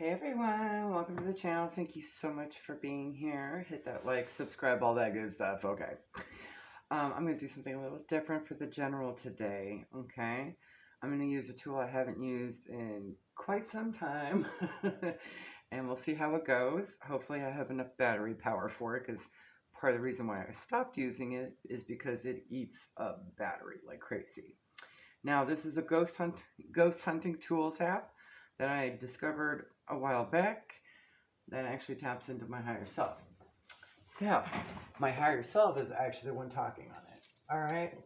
Hey everyone, welcome to the channel. Thank you so much for being here. Hit that like, subscribe, all that good stuff. Okay. I'm going to do something a little different for the general today. Okay. I'm going to use a tool I haven't used in quite some time. And we'll see how it goes. Hopefully I have enough battery power for it, because part of the reason why I stopped using it is because it eats up battery like crazy. Now this is a ghost hunting tools app that I discovered a while back that actually taps into my higher self. So, my higher self is actually the one talking on it. Alright,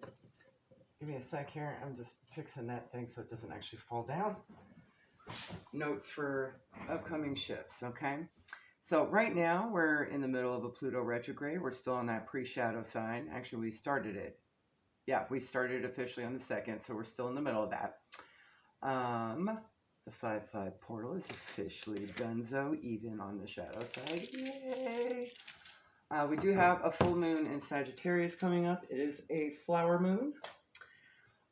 give me a sec here. I'm just fixing that thing so it doesn't actually fall down. Notes for upcoming shifts, okay? So, right now, we're in the middle of a Pluto retrograde. We're still on that pre-shadow sign. Actually, we started it. Yeah, we started officially on the 2nd, so we're still in the middle of that. The 5-5 portal is officially donezo, even on the shadow side. Yay! We do have a full moon in Sagittarius coming up. It is a flower moon.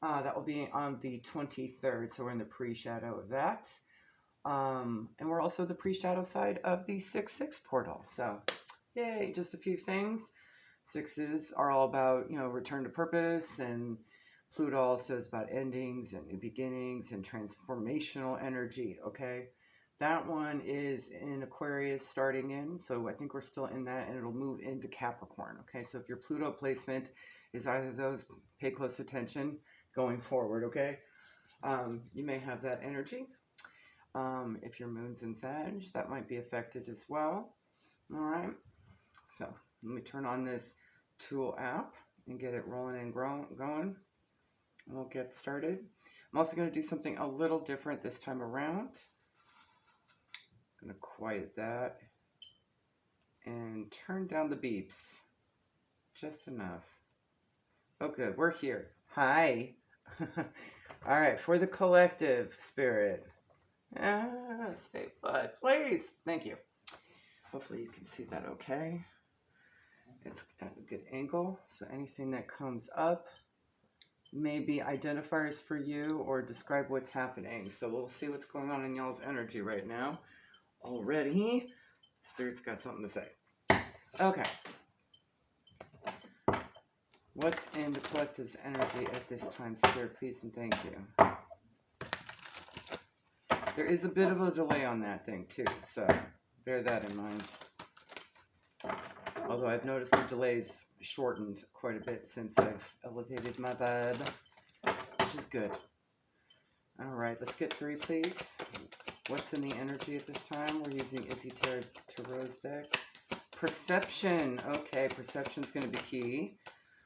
That will be on the 23rd, so we're in the pre-shadow of that. And we're also the pre-shadow side of the 6-6 portal. So, yay, just a few things. 6s are all about, return to purpose, and Pluto also is about endings and new beginnings and transformational energy, okay? That one is in Aquarius starting in, so I think we're still in that, and it'll move into Capricorn, okay? So if your Pluto placement is either of those, pay close attention going forward, okay? You may have that energy. If your moon's in Sag, that might be affected as well, all right? So let me turn on this tool app and get it rolling and going. We'll get started. I'm also going to do something a little different this time around. I'm going to quiet that and turn down the beeps just enough. Oh, good. We're here. Hi. All right. For the collective spirit. Stay put, please. Thank you. Hopefully you can see that okay. It's at a good angle, so anything that comes up may be identifiers for you or describe what's happening. So we'll see what's going on in y'all's energy right now. Already, Spirit's got something to say. Okay. What's in the collective's energy at this time, Spirit, please and thank you. There is a bit of a delay on that thing too, so bear that in mind. Although I've noticed the delays shortened quite a bit since I've elevated my vibe, which is good. All right, let's get 3, please. What's in the energy at this time? We're using Izzy Tarot's deck. Perception. Okay, perception's going to be key.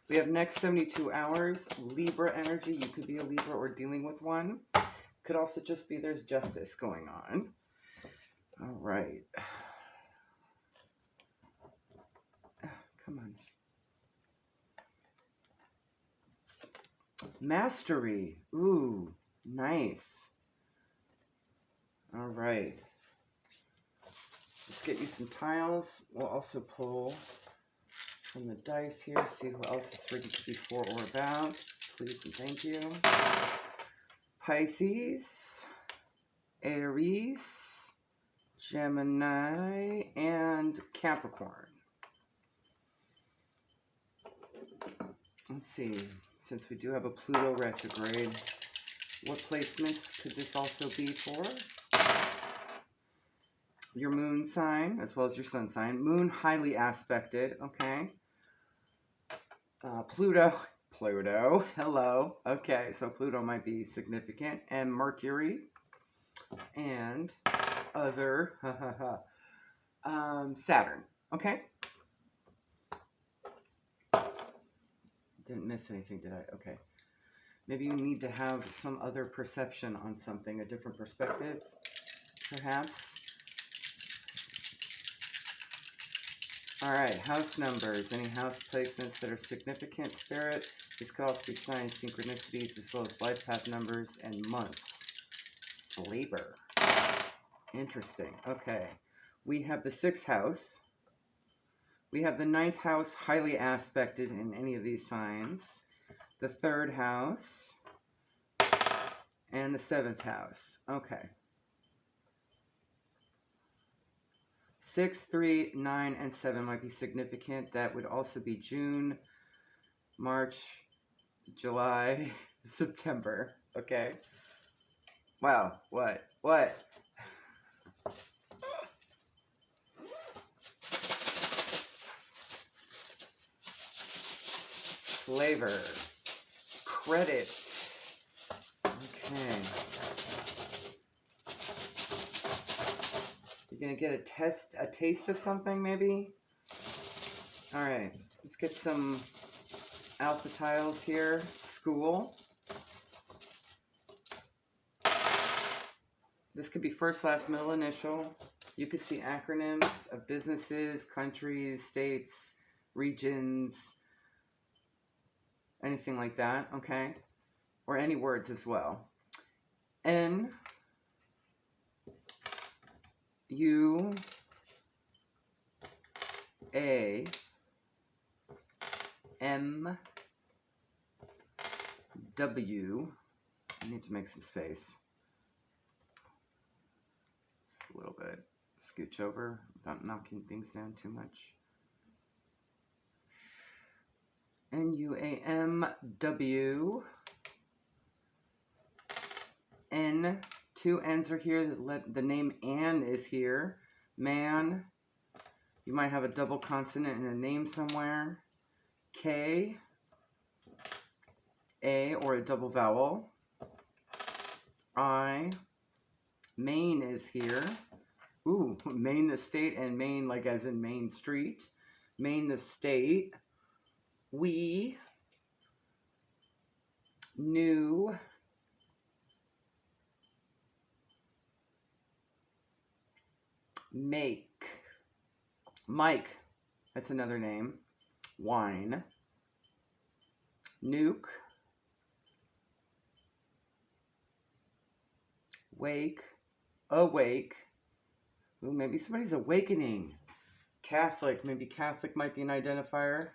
We have next 72 hours. Libra energy. You could be a Libra or dealing with one. Could also just be there's justice going on. All right. Come on. Mastery. Ooh, nice. All right. Let's get you some tiles. We'll also pull from the dice here, see who else is ready to be for or about. Please and thank you. Pisces, Aries, Gemini, and Capricorn. Let's see, since we do have a Pluto retrograde, what placements could this also be for? Your moon sign, as well as your sun sign. Moon highly aspected, okay. Pluto, hello. Okay, so Pluto might be significant. And Mercury, and other, Saturn, okay. Didn't miss anything, did I? Okay. Maybe you need to have some other perception on something, a different perspective, perhaps. All right, house numbers. Any house placements that are significant, Spirit? This could also be signs, synchronicities, as well as life path numbers and months. Flavor. Interesting. Okay. We have the 6th house. We have the 9th house highly aspected in any of these signs, the 3rd house, and the 7th house. Okay. 6, 3, 9, and 7 might be significant. That would also be June, March, July, September. Okay. Wow. What? What? Flavor. Credit. Okay. You're gonna get a taste of something, maybe? Alright, let's get some alpha tiles here. School. This could be first, last, middle, initial. You could see acronyms of businesses, countries, states, regions, anything like that, okay? Or any words as well. N, U, A, M, W. I need to make some space. Just a little bit. Scooch over without knocking things down too much. N, U, A, M, W. N, 2 N's are here. The name Ann is here. Man. You might have a double consonant in a name somewhere. K, A, or a double vowel. I, Main is here. Ooh, Main the state, and Main like as in Main Street. Main the state. We, new, make. Mike, that's another name. Wine. Nuke. Wake. Awake. Ooh, maybe somebody's awakening. Catholic. Maybe Catholic might be an identifier.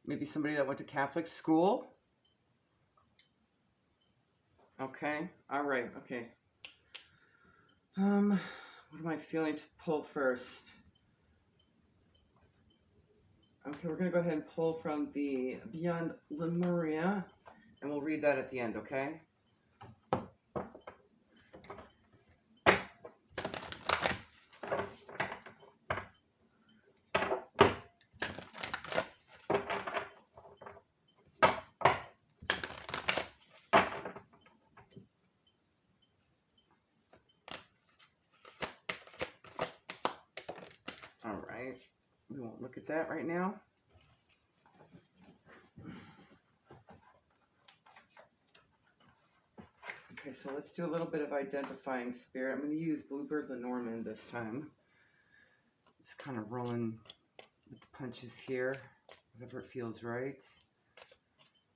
Maybe somebody that went to Catholic school. Okay. All right. Okay. What am I feeling to pull first? Okay, we're going to go ahead and pull from the Beyond Lemuria, and we'll read that at the end, okay? All right, we won't look at that right now. Okay, so let's do a little bit of identifying spirit. I'm going to use Bluebird Lenormand this time. Just kind of rolling with the punches here, whatever feels right.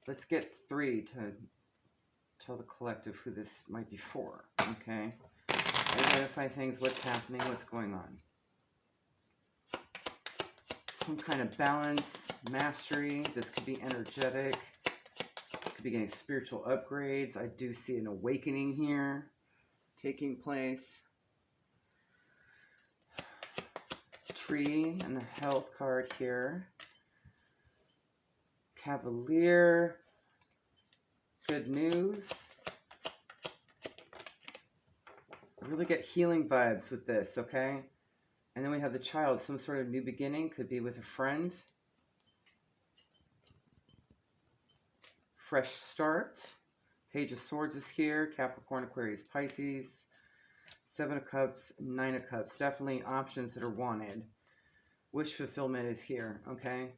Let's get 3 to tell the collective who this might be for, okay? Identify things, what's happening, what's going on. Some kind of balance, mastery. This could be energetic. Could be getting spiritual upgrades. I do see an awakening here taking place. Tree and the health card here. Cavalier. Good news. I really get healing vibes with this, okay? And then we have the child, some sort of new beginning, could be with a friend. Fresh start. Page of Swords is here. Capricorn, Aquarius, Pisces. 7 of Cups, 9 of Cups. Definitely options that are wanted. Wish fulfillment is here, okay?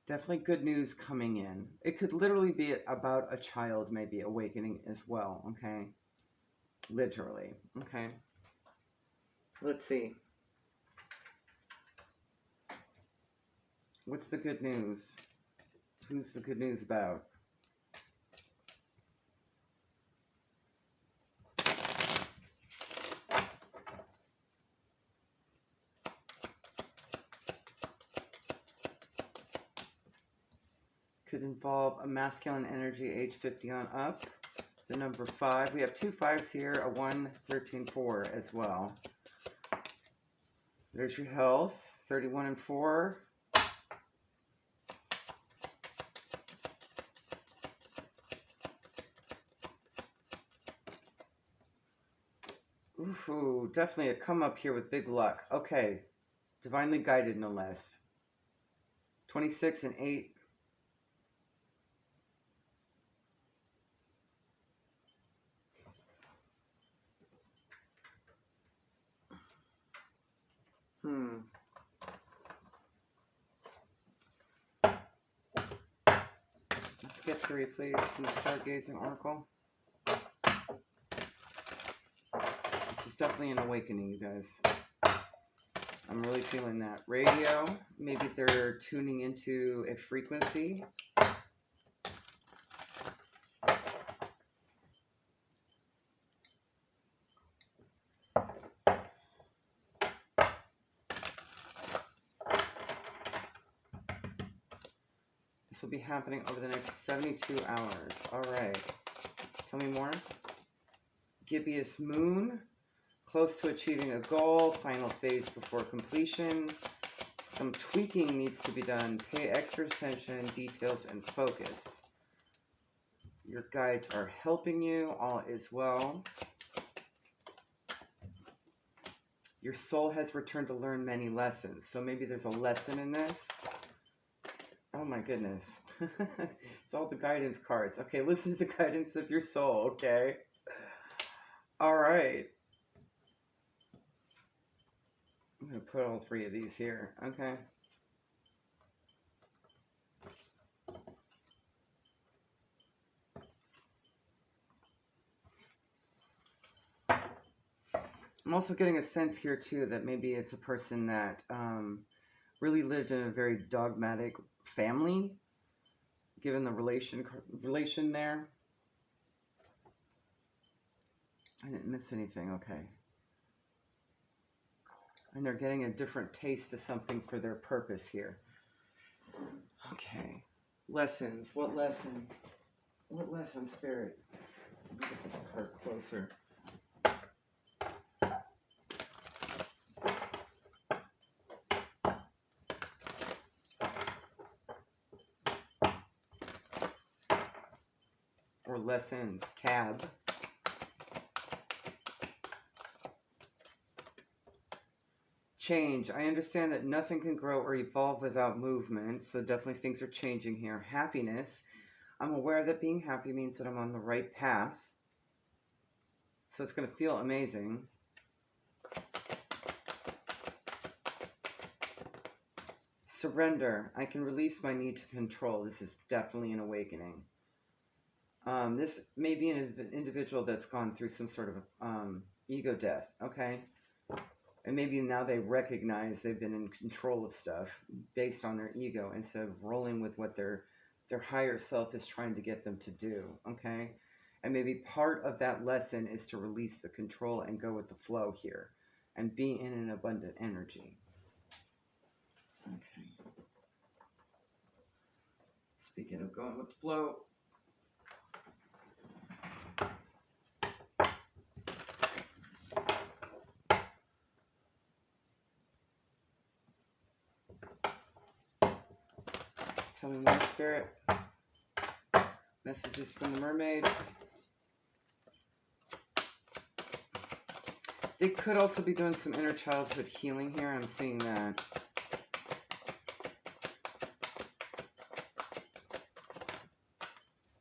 Definitely good news coming in. It could literally be about a child maybe awakening as well, okay? Literally, okay? Let's see. What's the good news? Who's the good news about? Could involve a masculine energy, age 50 on up. The number 5. We have 2 5s here, a 1, 13, 4 as well. There's your health, 31 and 4. Ooh, definitely a come up here with big luck. Okay, divinely guided no less. 26 and 8. Let's get 3, please, from the Stargazing Oracle. This is definitely an awakening, you guys. I'm really feeling that. Radio, maybe they're tuning into a frequency. This will be happening over the next 72 hours. All right. Tell me more. Gibbous moon. Close to achieving a goal. Final phase before completion. Some tweaking needs to be done. Pay extra attention, details, and focus. Your guides are helping you. All is well. Your soul has returned to learn many lessons. So maybe there's a lesson in this. Oh my goodness. It's all the guidance cards. Okay, listen to the guidance of your soul, okay? All right. I'm going to put all 3 of these here, okay? I'm also getting a sense here, too, that maybe it's a person that really lived in a very dogmatic family, given the relation there. I didn't miss anything, okay. And they're getting a different taste of something for their purpose here. Okay. Lessons. What lesson? What lesson, Spirit? Let me get this card closer. Or lessons. Cab. Change. I understand that nothing can grow or evolve without movement, so definitely things are changing here. Happiness. I'm aware that being happy means that I'm on the right path, so it's going to feel amazing. Surrender. I can release my need to control. This is definitely an awakening. This may be an individual that's gone through some sort of ego death, okay? And maybe now they recognize they've been in control of stuff based on their ego instead of rolling with what their higher self is trying to get them to do, okay? And maybe part of that lesson is to release the control and go with the flow here and be in an abundant energy. Okay. Speaking of going with the flow, tell me more, Spirit. Messages from the mermaids. They could also be doing some inner childhood healing here. I'm seeing that.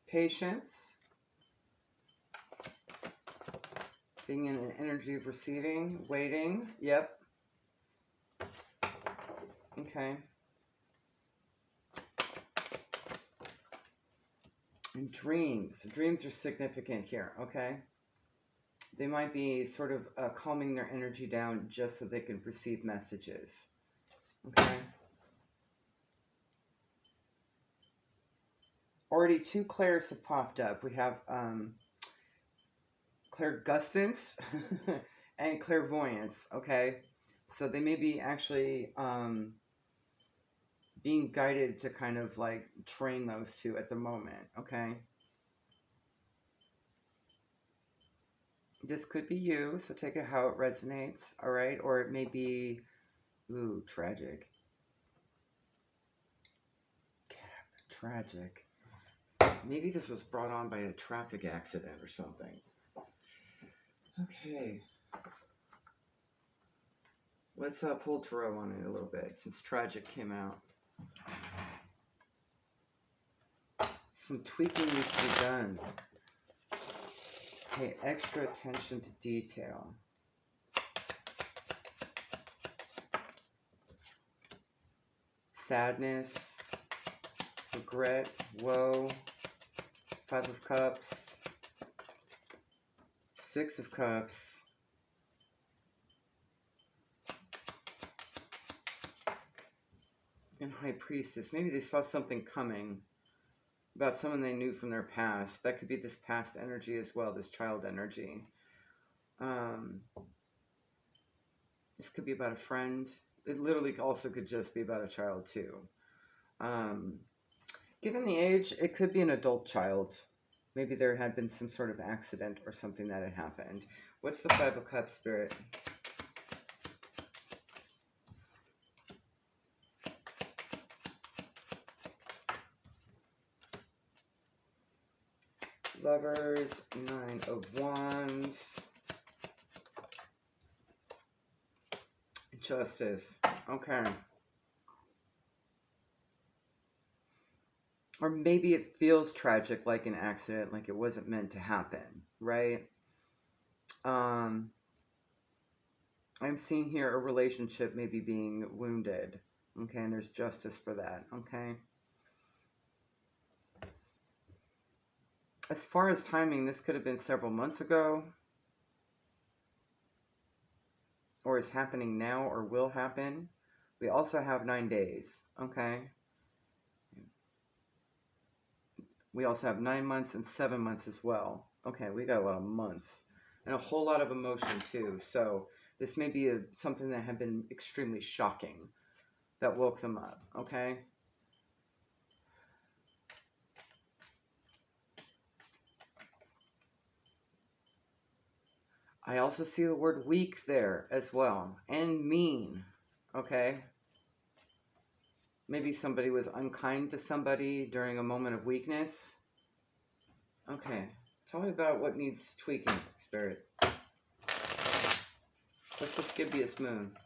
Patience. Being in an energy of receiving. Waiting. Yep. Okay. And dreams. Dreams are significant here, okay? They might be sort of calming their energy down just so they can receive messages, okay? Already 2 Clairs have popped up. We have Clair Gustance and Clairvoyance, okay? So they may be actually being guided to kind of like train those 2 at the moment, okay? This could be you, so take it how it resonates, all right? Or it may be Ooh, tragic. Tragic. Maybe this was brought on by a traffic accident or something. Okay. Let's pull tarot on it a little bit since tragic came out. Some tweaking needs to be done. Pay extra attention to detail. Sadness, regret, woe, 5 of Cups, 6 of Cups, and High Priestess. Maybe they saw something coming about someone they knew from their past. That could be this past energy as well, this child energy. This could be about a friend. It literally also could just be about a child too. Given the age, it could be an adult child. Maybe there had been some sort of accident or something that had happened. What's the 5 of Cups, Spirit? Lovers, 9 of Wands. Justice. Okay. Or maybe it feels tragic, like an accident, like it wasn't meant to happen, right? I'm seeing here a relationship maybe being wounded, okay, and there's justice for that, okay? As far as timing, this could have been several months ago, or is happening now, or will happen. We also have 9 days, okay? We also have 9 months and 7 months as well. Okay, we got a lot of months. And a whole lot of emotion too. So this may be something that had been extremely shocking that woke them up, okay? I also see the word weak there as well. And mean, okay? Maybe somebody was unkind to somebody during a moment of weakness. Okay, tell me about what needs tweaking, Spirit. What's the Scibious moon?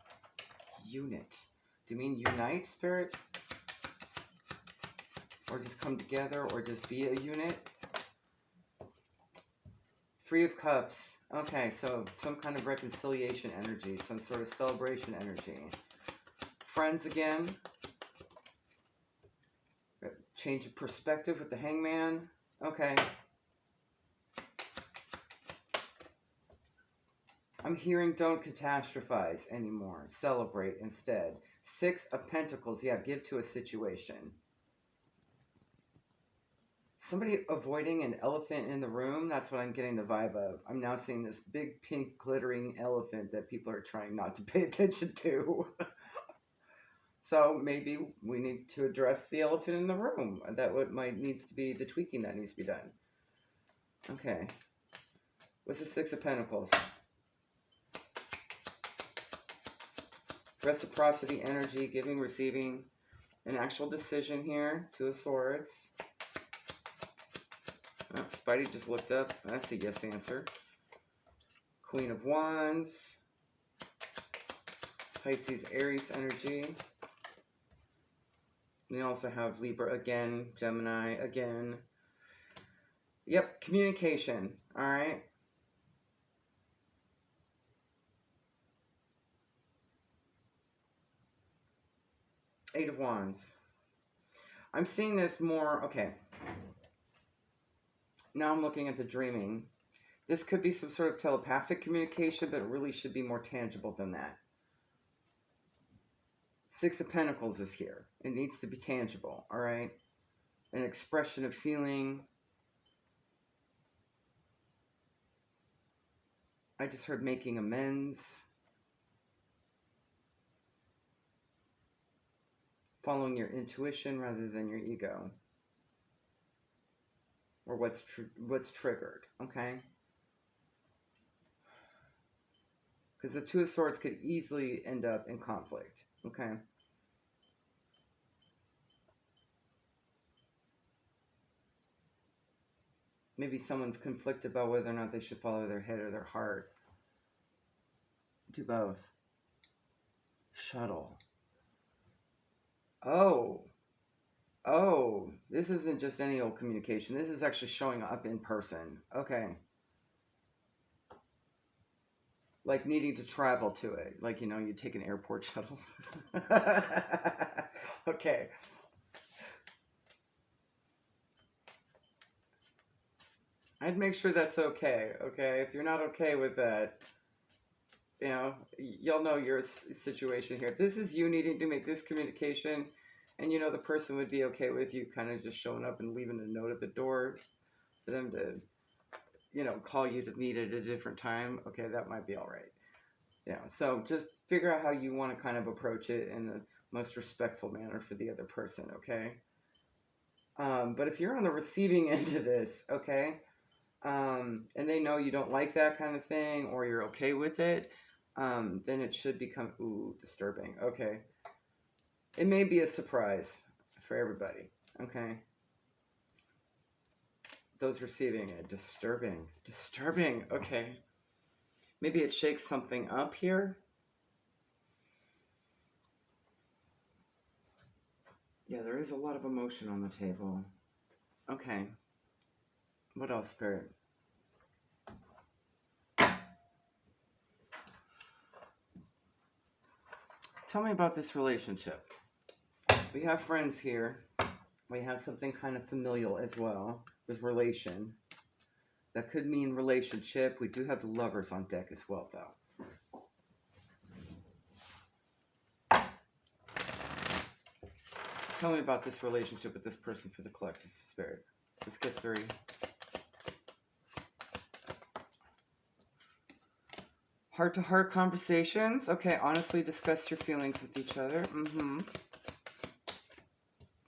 Unit. Do you mean unite, Spirit? Or just come together, or just be a unit? 3 of Cups. Okay, so some kind of reconciliation energy, some sort of celebration energy. Friends again. Change of perspective with the Hangman. Okay. I'm hearing don't catastrophize anymore. Celebrate instead. 6 of Pentacles. Yeah, give to a situation. Somebody avoiding an elephant in the room. That's what I'm getting the vibe of. I'm now seeing this big pink glittering elephant that people are trying not to pay attention to. So maybe we need to address the elephant in the room. That what might needs to be the tweaking that needs to be done. Okay. What's the 6 of Pentacles? Reciprocity energy, giving, receiving. An actual decision here. 2 of Swords. Oh, Spidey just looked up. That's a yes answer. Queen of Wands. Pisces, Aries energy. We also have Libra again, Gemini again. Yep, communication. All right. Eight of Wands. I'm seeing this more, okay. Now I'm looking at the dreaming. This could be some sort of telepathic communication, but it really should be more tangible than that. 6 of Pentacles is here. It needs to be tangible, all right? An expression of feeling. I just heard making amends. Following your intuition rather than your ego. Or what's triggered, okay? Because the Two of Swords could easily end up in conflict. Okay. Maybe someone's conflicted about whether or not they should follow their head or their heart. Do both. Shuttle. Oh. Oh. This isn't just any old communication. This is actually showing up in person. Okay. Like needing to travel to it. Like, you know, you take an airport shuttle. Okay. I'd make sure that's okay. Okay. If you're not okay with that, you know, you'll know your situation here. If this is you needing to make this communication, and you know the person would be okay with you kind of just showing up and leaving a note at the door for them to, you know, call you to meet at a different time, okay, that might be all right. Yeah, so just figure out how you want to kind of approach it in the most respectful manner for the other person, okay? But if you're on the receiving end of this, okay, and they know you don't like that kind of thing or you're okay with it, then it should become, ooh, disturbing. Okay. It may be a surprise for everybody. Okay. Those receiving it, disturbing. Disturbing. Okay. Maybe it shakes something up here. Yeah, there is a lot of emotion on the table. Okay. What else, Spirit? Tell me about this relationship. We have friends here. We have something kind of familial as well with relation. That could mean relationship. We do have the Lovers on deck as well, though. Tell me about this relationship with this person for the collective spirit. Let's get 3. Heart-to-heart conversations. Okay, honestly discuss your feelings with each other.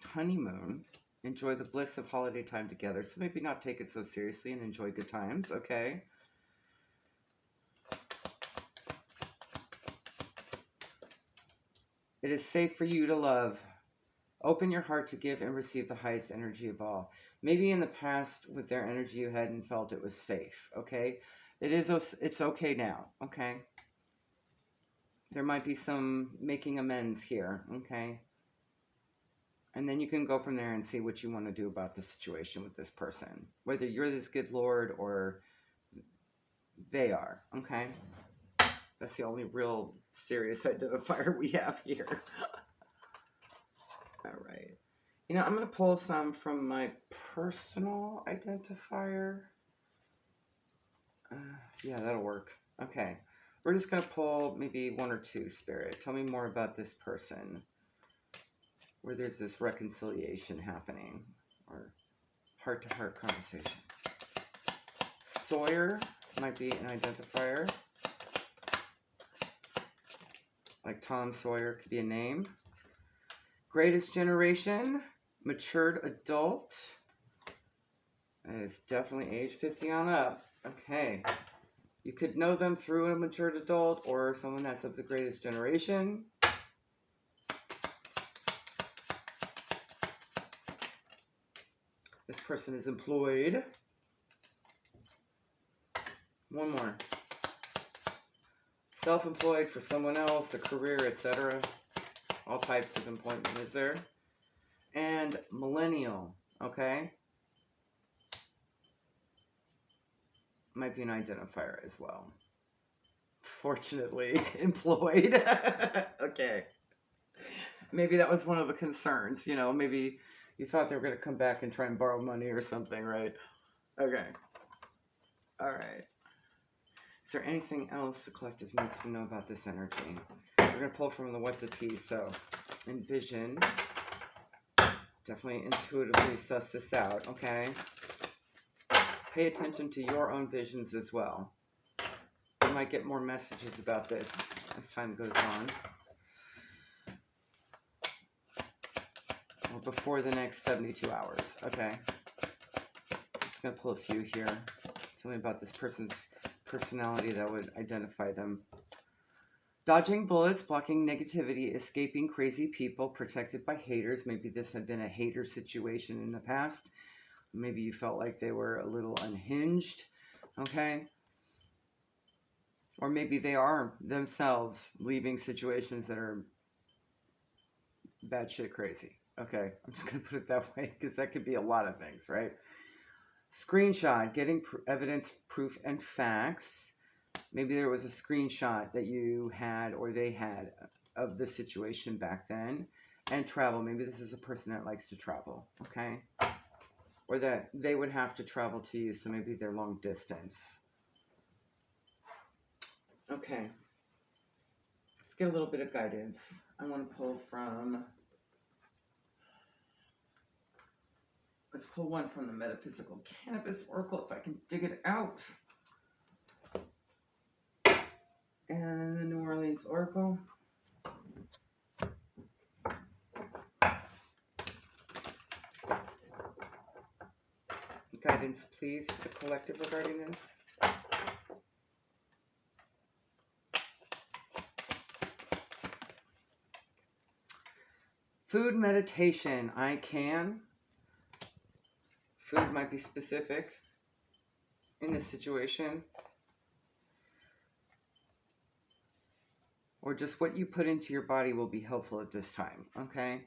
Honeymoon. Enjoy the bliss of holiday time together. So maybe not take it so seriously and enjoy good times. Okay. It is safe for you to love. Open your heart to give and receive the highest energy of all. Maybe in the past with their energy you hadn't felt it was safe. Okay. It's okay now. Okay. There might be some making amends here. Okay. And then you can go from there and see what you want to do about the situation with this person. Whether you're this good Lord or they are. Okay. That's the only real serious identifier we have here. All right. You know, I'm going to pull some from my personal identifier. Yeah, that'll work. Okay. We're just going to pull maybe 1 or 2, Spirit. Tell me more about this person. Where there's this reconciliation happening. Or heart-to-heart conversation. Sawyer might be an identifier. Like Tom Sawyer could be a name. Greatest generation, matured adult. It's definitely age 50 on up. Okay. You could know them through a matured adult or someone that's of the greatest generation. This person is employed. One more. Self-employed for someone else, a career, etc. All types of employment is there. And millennial, okay? Might be an identifier as well. Fortunately, employed. Okay. Maybe that was one of the concerns, you know, maybe you thought they were going to come back and try and borrow money or something, right? Okay. All right. Is there anything else the collective needs to know about this energy? We're going to pull from the What's the Tea. So, envision. Definitely intuitively suss this out, okay? Pay attention to your own visions as well. You might get more messages about this as time goes on. Or before the next 72 hours, okay? I'm just going to pull a few here. Tell me about this person's personality that would identify them. Dodging bullets, blocking negativity, escaping crazy people, protected by haters. Maybe this had been a hater situation in the past. Maybe you felt like they were a little unhinged, okay? Or maybe they are themselves leaving situations that are batshit crazy. Okay, I'm just going to put it that way because that could be a lot of things, right? Screenshot, getting evidence, proof, and facts. Maybe there was a screenshot that you had or they had of the situation back then. And travel. Maybe this is a person that likes to travel, okay? Or that they would have to travel to you, so maybe they're long distance. Okay. Let's get a little bit of guidance. I want to pull from... Let's pull one from the Metaphysical Cannabis Oracle if I can dig it out. And the New Orleans Oracle. Guidance, please, for the collective regarding this. Food meditation. I can. Food might be specific in this situation. Or just what you put into your body will be helpful at this time, okay?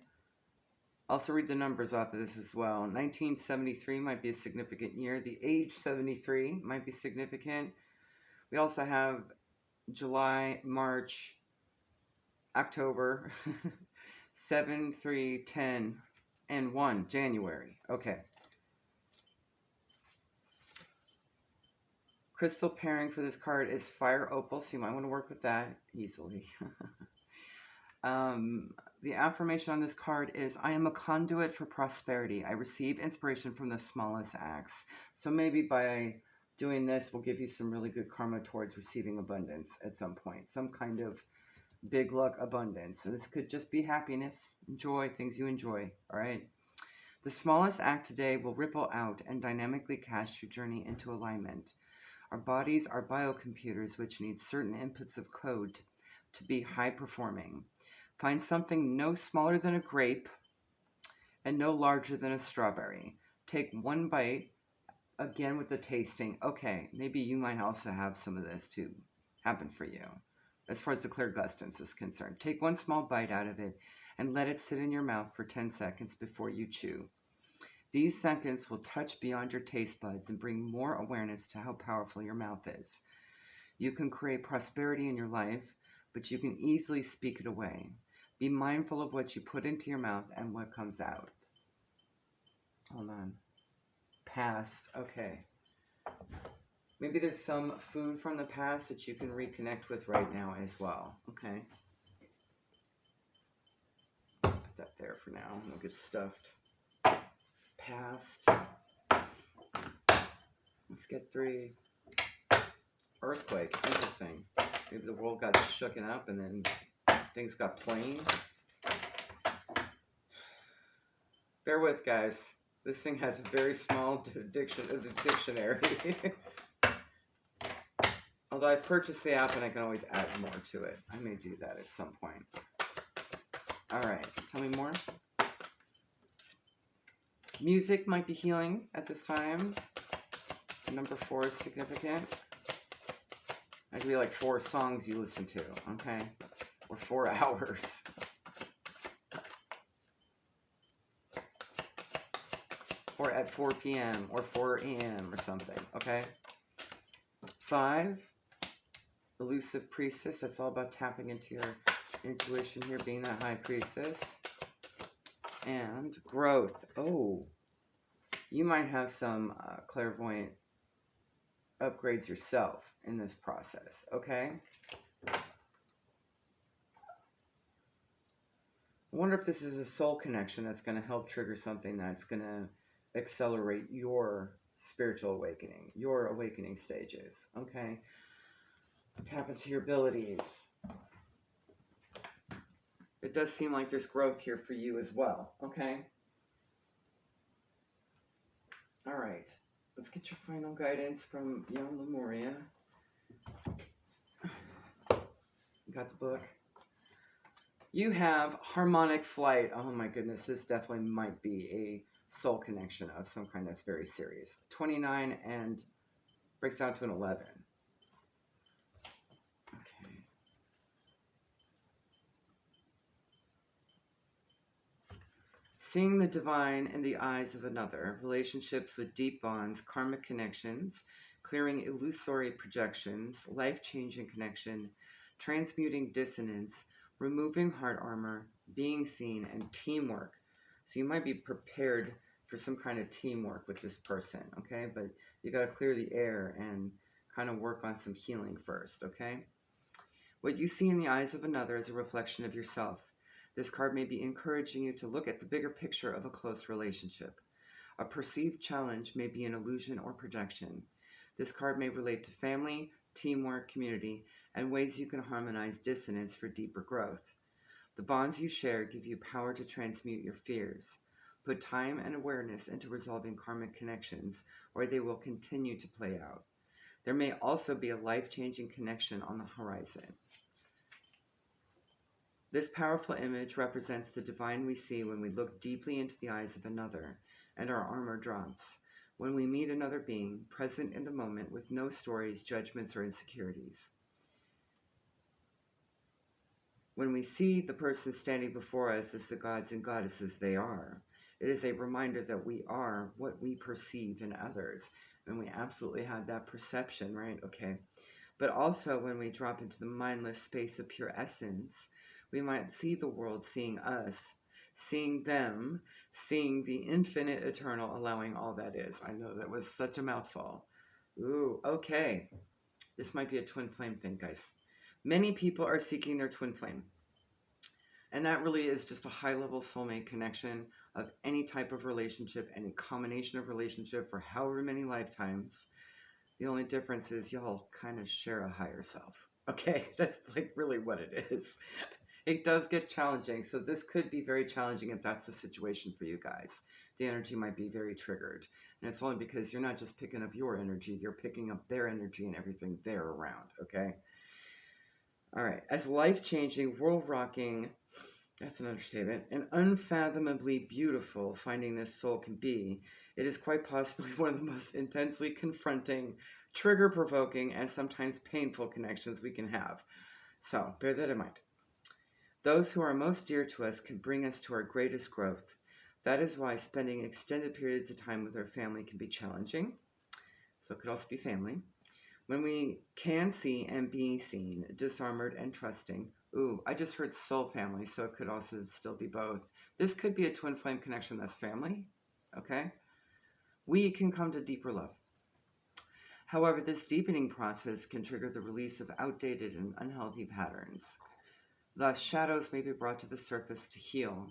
Also read the numbers off of this as well. 1973 might be a significant year. The age 73 might be significant. We also have July, March, October, 7, 3, 10, and 1, January. Okay. Crystal pairing for this card is Fire Opal, so you might want to work with that easily. The affirmation on this card is, I am a conduit for prosperity. I receive inspiration from the smallest acts. So maybe by doing this, we'll give you some really good karma towards receiving abundance at some point. Some kind of big luck abundance. And this could just be happiness, joy, things you enjoy, all right? The smallest act today will ripple out and dynamically cast your journey into alignment. Our bodies are biocomputers which need certain inputs of code to be high performing. Find something no smaller than a grape and no larger than a strawberry. Take one bite, again with the tasting. Okay, maybe you might also have some of this to happen for you. As far as the clairgustance is concerned, take one small bite out of it and let it sit in your mouth for 10 seconds before you chew. These seconds will touch beyond your taste buds and bring more awareness to how powerful your mouth is. You can create prosperity in your life, but you can easily speak it away. Be mindful of what you put into your mouth and what comes out. Hold on. Past. Okay. Maybe there's some food from the past that you can reconnect with right now as well. Okay. Put that there for now. We'll get stuffed. Past. Let's get 3. Earthquake. Interesting. Maybe the world got shooken up and then things got plain. Bear with, guys. This thing has a very small dictionary. Although I purchased the app and I can always add more to it. I may do that at some point. Alright, tell me more. Music might be healing at this time. Number 4 is significant. That could be like 4 songs you listen to, okay? Or 4 hours. Or at 4 p.m. or 4 a.m. or something, okay? 5, elusive priestess. That's all about tapping into your intuition here, being that high priestess. And growth. Oh, you might have some clairvoyant upgrades yourself in this process, okay? I wonder if this is a soul connection that's going to help trigger something that's going to accelerate your spiritual awakening, your awakening stages, okay? Tap into your abilities. It does seem like there's growth here for you as well, okay? All right, let's get your final guidance from Young Lemuria. Got the book. You have harmonic flight. Oh my goodness, this definitely might be a soul connection of some kind that's very serious. 29 and breaks down to an 11. Okay. Seeing the divine in the eyes of another, relationships with deep bonds, karmic connections, clearing illusory projections, life-changing connection, transmuting dissonance, removing heart armor, being seen, and teamwork. So you might be prepared for some kind of teamwork with this person, okay? But you got to clear the air and kind of work on some healing first, okay? What you see in the eyes of another is a reflection of yourself. This card may be encouraging you to look at the bigger picture of a close relationship. A perceived challenge may be an illusion or projection. This card may relate to family, teamwork, community, and ways you can harmonize dissonance for deeper growth. The bonds you share give you power to transmute your fears. Put time and awareness into resolving karmic connections, or they will continue to play out. There may also be a life-changing connection on the horizon. This powerful image represents the divine we see when we look deeply into the eyes of another, and our armor drops. When we meet another being, present in the moment with no stories, judgments, or insecurities. When we see the person standing before us as the gods and goddesses they are, it is a reminder that we are what we perceive in others. And we absolutely have that perception, right? Okay. But also when we drop into the mindless space of pure essence, we might see the world seeing us, seeing them, seeing the infinite eternal, allowing all that is. I know that was such a mouthful. Ooh, okay. This might be a twin flame thing, guys. Many people are seeking their twin flame. And that really is just a high-level soulmate connection of any type of relationship, any combination of relationship for however many lifetimes. The only difference is y'all kind of share a higher self. Okay, that's like really what it is. It does get challenging, so this could be very challenging if that's the situation for you guys. The energy might be very triggered. And it's only because you're not just picking up your energy, you're picking up their energy and everything they're around, okay? All right, as life-changing, world-rocking, that's an understatement, and unfathomably beautiful finding this soul can be, it is quite possibly one of the most intensely confronting, trigger-provoking, and sometimes painful connections we can have. So, bear that in mind. Those who are most dear to us can bring us to our greatest growth. That is why spending extended periods of time with our family can be challenging. So it could also be family. When we can see and be seen, disarmored and trusting. Ooh, I just heard soul family, so it could also still be both. This could be a twin flame connection that's family, okay? We can come to deeper love. However, this deepening process can trigger the release of outdated and unhealthy patterns. Thus, shadows may be brought to the surface to heal.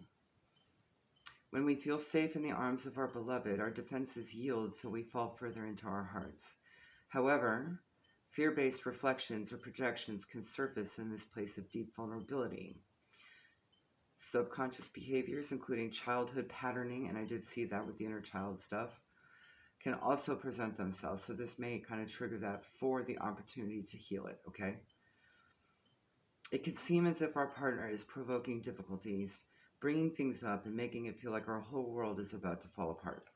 When we feel safe in the arms of our beloved, our defenses yield so we fall further into our hearts. However, fear-based reflections or projections can surface in this place of deep vulnerability. Subconscious behaviors, including childhood patterning, and I did see that with the inner child stuff, can also present themselves. So this may kind of trigger that for the opportunity to heal it, okay? It can seem as if our partner is provoking difficulties, bringing things up, and making it feel like our whole world is about to fall apart.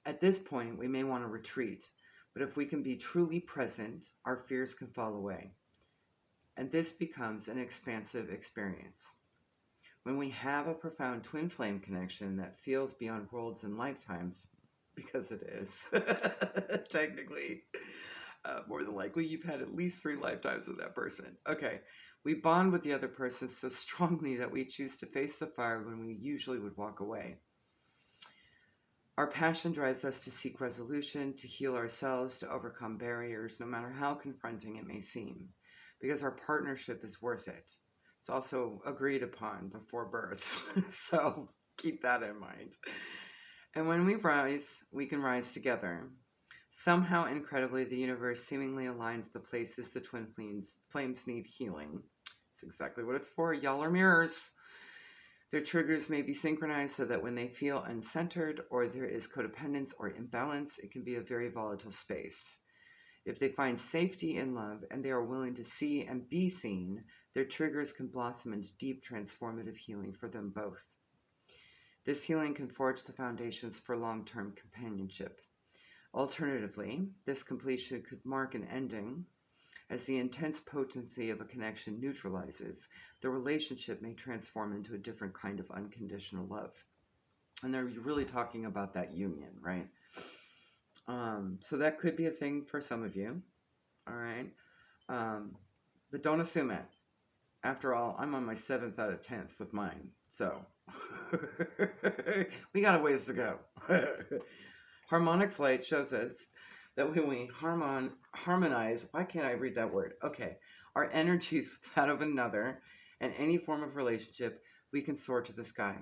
At this point, we may want to retreat, but if we can be truly present, our fears can fall away. And this becomes an expansive experience. When we have a profound twin flame connection that feels beyond worlds and lifetimes, because it is, technically, more than likely you've had at least 3 lifetimes with that person. Okay, we bond with the other person so strongly that we choose to face the fire when we usually would walk away. Our passion drives us to seek resolution, to heal ourselves, to overcome barriers, no matter how confronting it may seem, because our partnership is worth it. It's also agreed upon before birth, so keep that in mind. And when we rise, we can rise together. Somehow, incredibly, the universe seemingly aligns the places the twin flames need healing. It's exactly what it's for. Y'all are mirrors. Their triggers may be synchronized so that when they feel uncentered or there is codependence or imbalance, it can be a very volatile space. If they find safety in love and they are willing to see and be seen, their triggers can blossom into deep transformative healing for them both. This healing can forge the foundations for long-term companionship. Alternatively, this completion could mark an ending. As the intense potency of a connection neutralizes, the relationship may transform into a different kind of unconditional love. And they're really talking about that union, right? So that could be a thing for some of you, all right? But don't assume it. After all, I'm on my 7th out of 10th with mine, so we got a ways to go. Harmonic flight shows us that when we harmonize, why can't I read that word? Okay, our energies with that of another and any form of relationship, we can soar to the sky.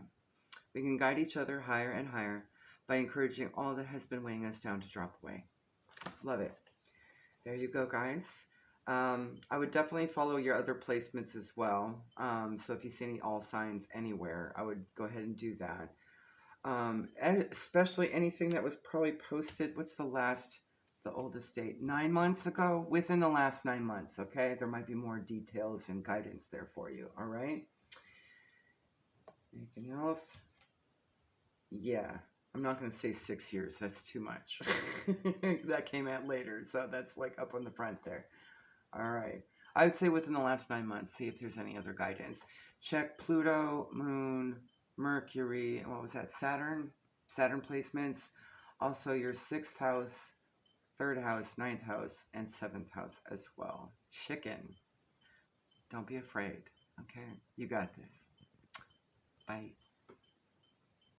We can guide each other higher and higher by encouraging all that has been weighing us down to drop away. Love it. There you go, guys. I would definitely follow your other placements as well. So if you see any all signs anywhere, I would go ahead and do that. And especially anything that was probably posted. What's the oldest date? 9 months ago? Within the last 9 months, okay? There might be more details and guidance there for you, all right? Anything else? Yeah. I'm not going to say 6 years. That's too much. That came out later, so that's like up on the front there. All right. I would say within the last 9 months, see if there's any other guidance. Check Pluto, Moon, Mercury, and what was that? Saturn placements. Also your 6th house, 3rd house, 9th house, and 7th house as well. Chicken. Don't be afraid. Okay? You got this. Bye.